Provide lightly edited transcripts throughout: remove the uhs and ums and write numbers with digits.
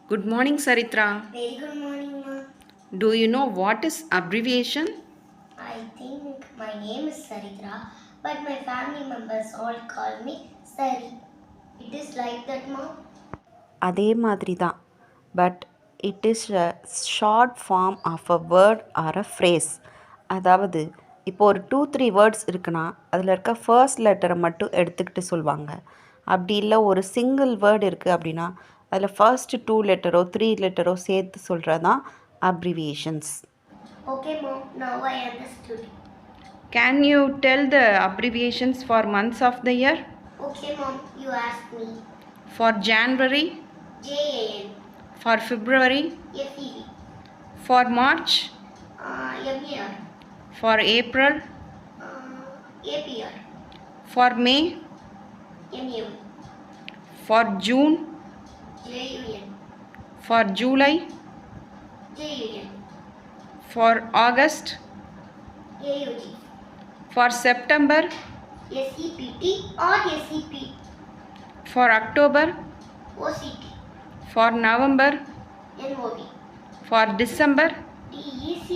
Good morning, Saritra. Very good morning, ma. Do you know what is abbreviation? I think my name is Saritra, but my family members all call me Sari. It is like that, ma. அதே மாதிரி தான், but it is a short form of a word or a phrase. அதாவது இப்போ ஒரு 2-3 words இருக்குன்னா அதில் இருக்க first லெட்டரை மட்டும் எடுத்துக்கிட்டு சொல்லுவாங்க. அப்படி இல்லை ஒரு சிங்கிள் வேர்டு இருக்குது அப்படின்னா அதில் ஃபர்ஸ்ட் 2 லெட்டரோ 3 லெட்டரோ சேர்த்து சொல்கிறது தான் abbreviations. Okay, mom. Now I understood. Can you tell the abbreviations for months of the year? Okay, mom. You asked me. For January, JAN. for February, FEV. for March, MER. for April, APR. for May, MU. for June, JUN. for July, JUN. for August, AUG. for September, SEPT or SEP. for October, OCT. for November, NOV. for December. DEC.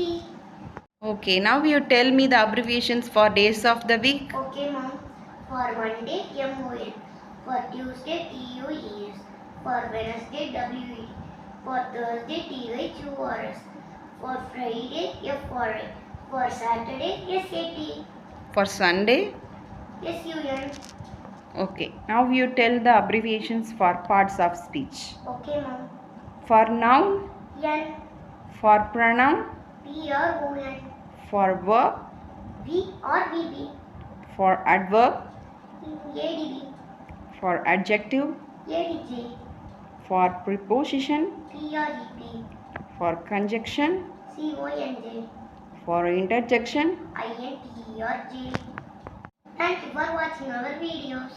Okay, now you tell me the abbreviations for days of the week. Okay, mom. For Monday, MON. For Tuesday, TUES. For Wednesday, WE. For Thursday, THURS. For Friday, FRA. For Saturday, SAT. For Sunday, SUN. okay, now you tell the abbreviations for parts of speech. Okay, mom. For noun, N. for pronoun, PRON. for verb, V or VB. for adverb, ADV. for adjective, ADJ. for preposition, PREP. for conjunction, CONJ. for interjection. INTERJ. Thank you for watching our videos.